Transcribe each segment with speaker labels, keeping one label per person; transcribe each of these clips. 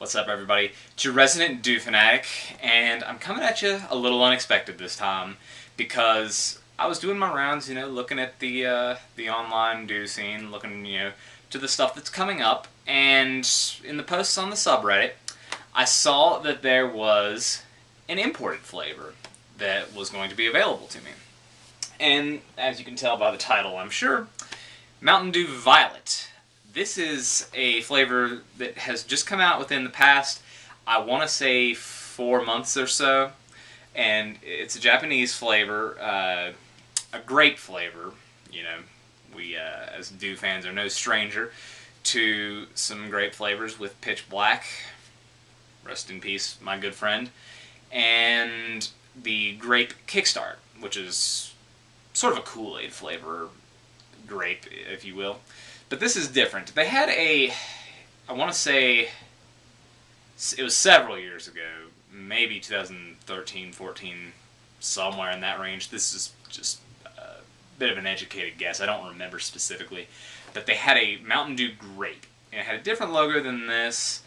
Speaker 1: What's up, everybody? It's your resident Dew fanatic, and I'm coming at you a little unexpected this time because I was doing my rounds, looking at the online Dew scene, looking, to the stuff that's coming up, and in the posts on the subreddit, I saw that there was an imported flavor that was going to be available to me. And as you can tell by the title, I'm sure, Mountain Dew Violet. This is a flavor that has just come out within the past, I want to say, 4 months or so. And it's a Japanese flavor, a grape flavor. We as Dew fans are no stranger to some grape flavors with Pitch Black. Rest in peace, my good friend. And the grape Kickstart, which is sort of a Kool-Aid flavor grape, if you will. But this is different. They had I want to say, it was several years ago, maybe 2013, 14, somewhere in that range. This is just a bit of an educated guess. I don't remember specifically. But they had a Mountain Dew grape. And it had a different logo than this.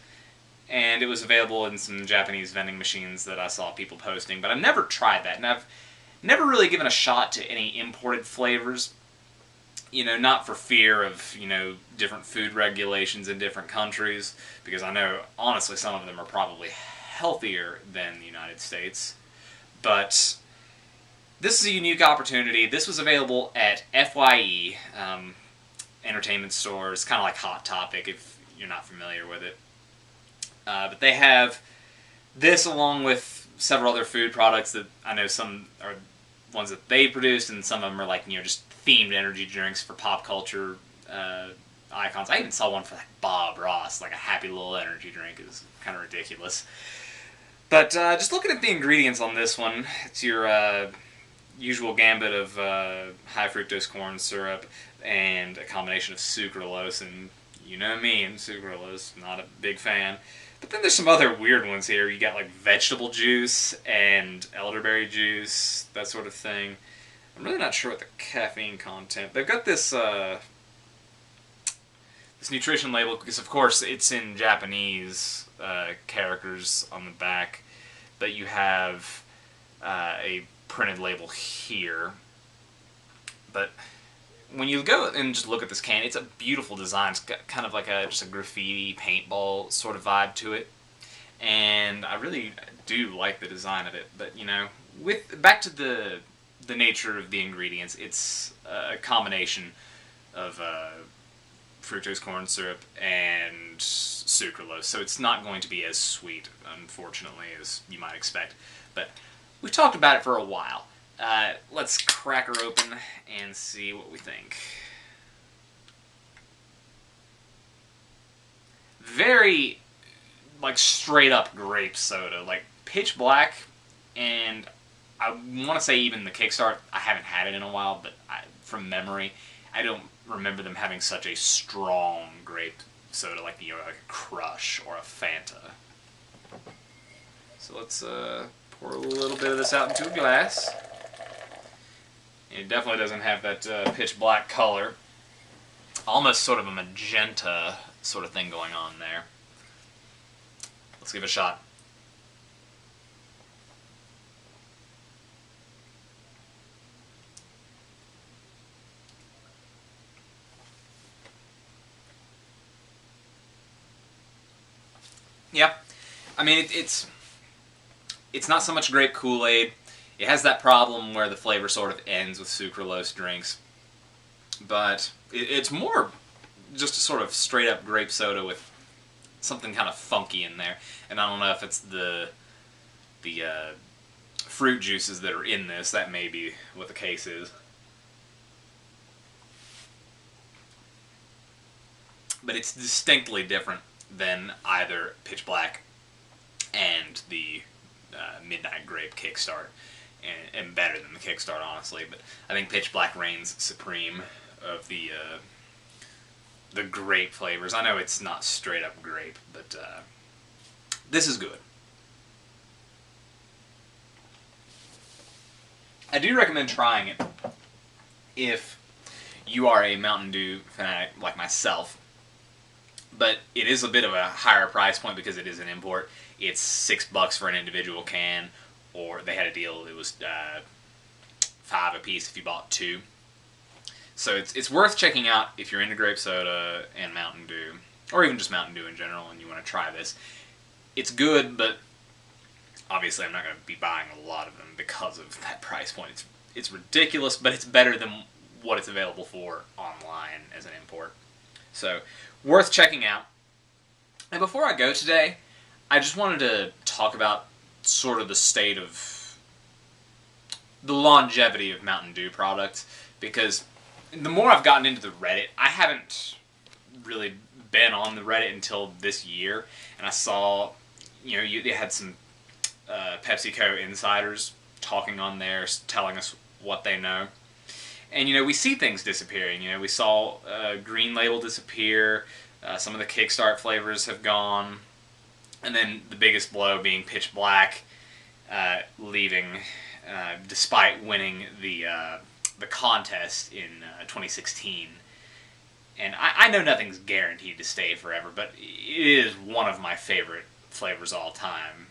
Speaker 1: And it was available in some Japanese vending machines that I saw people posting. But I've never tried that. And I've never really given a shot to any imported flavors. Not for fear of, different food regulations in different countries, because I know, honestly, some of them are probably healthier than the United States. But this is a unique opportunity. This was available at FYE, entertainment stores, kind of like Hot Topic if you're not familiar with it. But they have this along with several other food products that I know some are ones that they produced, and some of them are like, just themed energy drinks for pop culture icons. I even saw one for like Bob Ross, like a happy little energy drink. It was kind of ridiculous. But just looking at the ingredients on this one, it's your usual gambit of high fructose corn syrup and a combination of sucralose, and you know me and sucralose, not a big fan. But then there's some other weird ones here. You got like vegetable juice and elderberry juice, that sort of thing. I'm really not sure what the caffeine content. They've got this this nutrition label, because of course it's in Japanese characters on the back, but you have a printed label here. But when you go and just look at this can, it's a beautiful design. It's got kind of like just a graffiti paintball sort of vibe to it, and I really do like the design of it. But back to the nature of the ingredients, it's a combination of fructose corn syrup and sucralose, so it's not going to be as sweet, unfortunately, as you might expect. But we've talked about it for a while. Let's crack her open and see what we think. Very, straight up grape soda, like Pitch Black, and I want to say even the Kickstart, I haven't had it in a while, but from memory, I don't remember them having such a strong grape soda like like a Crush or a Fanta. So let's pour a little bit of this out into a glass. It definitely doesn't have that pitch black color. Almost sort of a magenta sort of thing going on there. Let's give it a shot. Yeah, I mean, it's not so much grape Kool-Aid. It has that problem where the flavor sort of ends with sucralose drinks. But it's more just a sort of straight up grape soda with something kind of funky in there. And I don't know if it's the fruit juices that are in this. That may be what the case is. But it's distinctly different than either Pitch Black and the Midnight Grape Kickstart, and better than the Kickstart, honestly. But I think Pitch Black reigns supreme of the grape flavors. I know it's not straight up grape, but this is good. I do recommend trying it if you are a Mountain Dew fanatic like myself. but it is a bit of a higher price point because it is an import. It's $6 for an individual can, or they had a deal. It was $5 a piece if you bought two. So it's worth checking out if you're into grape soda and Mountain Dew, or even just Mountain Dew in general, and you want to try this. It's good, but obviously I'm not going to be buying a lot of them because of that price point. It's ridiculous, but it's better than what it's available for online as an import. So, worth checking out. And before I go today, I just wanted to talk about sort of the state of the longevity of Mountain Dew products, because the more I've gotten into the Reddit, I haven't really been on the Reddit until this year, and I saw, they had some PepsiCo insiders talking on there, telling us what they know. And, we see things disappearing. We saw Green Label disappear, some of the Kickstart flavors have gone, and then the biggest blow being Pitch Black leaving, despite winning the contest in 2016. And I know nothing's guaranteed to stay forever, but it is one of my favorite flavors all time.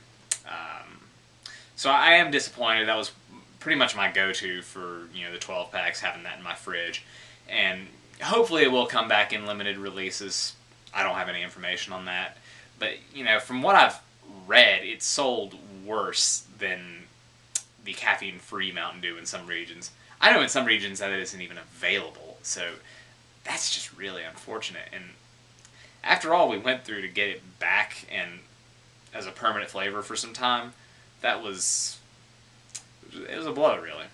Speaker 1: So I am disappointed. That was pretty much my go-to for the 12 packs, having that in my fridge, and hopefully it will come back in limited releases. I don't have any information on that, but from what I've read, it's sold worse than the caffeine-free Mountain Dew in some regions. I know in some regions that it isn't even available, so that's just really unfortunate. And after all we went through to get it back and as a permanent flavor for some time, it was a blow, really.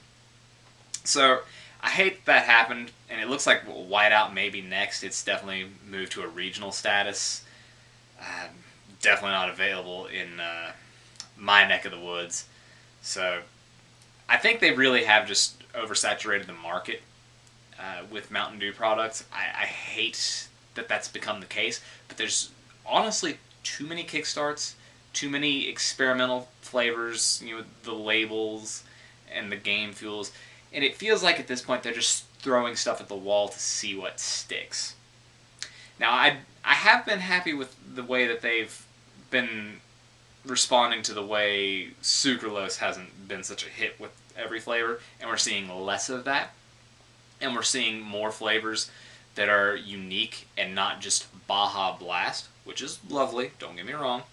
Speaker 1: So I hate that happened, and it looks like Whiteout may be next. It's definitely moved to a regional status. Definitely not available in my neck of the woods. So I think they really have just oversaturated the market with Mountain Dew products. I hate that that's become the case, but there's honestly too many Kickstarts, too many experimental flavors, the labels and the game fuels, and it feels like at this point they're just throwing stuff at the wall to see what sticks. Now, I have been happy with the way that they've been responding to the way sucralose hasn't been such a hit with every flavor, and we're seeing less of that, and we're seeing more flavors that are unique and not just Baja Blast, which is lovely, don't get me wrong,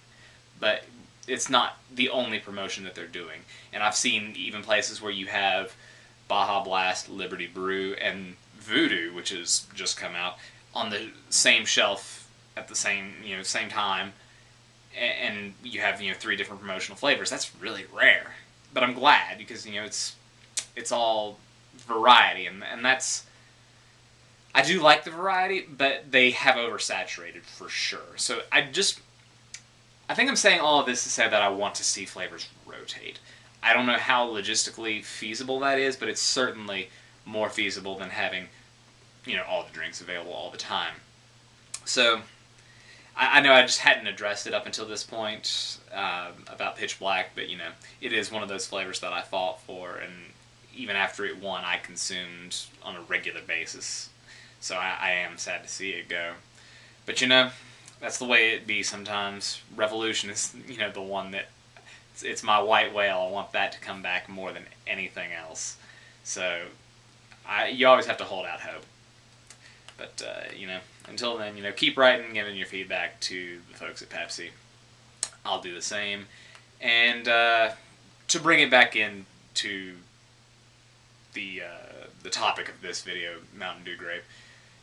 Speaker 1: but it's not the only promotion that they're doing. And I've seen even places where you have Baja Blast, Liberty Brew, and Voodoo, which has just come out, on the same shelf at the same time, and you have 3 different promotional flavors. That's really rare, but I'm glad because it's all variety, and that's, I do like the variety, but they have oversaturated for sure. So I think I'm saying all of this to say that I want to see flavors rotate. I don't know how logistically feasible that is, but it's certainly more feasible than having all the drinks available all the time. So I know I just hadn't addressed it up until this point about Pitch Black, but it is one of those flavors that I fought for, and even after it won, I consumed on a regular basis. So I am sad to see it go. But that's the way it be sometimes. Revolution is the one that it's my white whale. I want that to come back more than anything else. So you always have to hold out hope. But until then, keep writing and giving your feedback to the folks at Pepsi. I'll do the same. And to bring it back into the topic of this video, Mountain Dew Grape,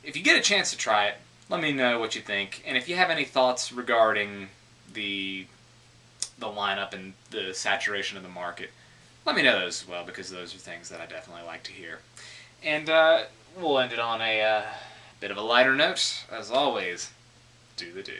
Speaker 1: if you get a chance to try it, let me know what you think. And if you have any thoughts regarding the lineup and the saturation of the market, let me know those as well, because those are things that I definitely like to hear. And we'll end it on a bit of a lighter note. As always, do the do.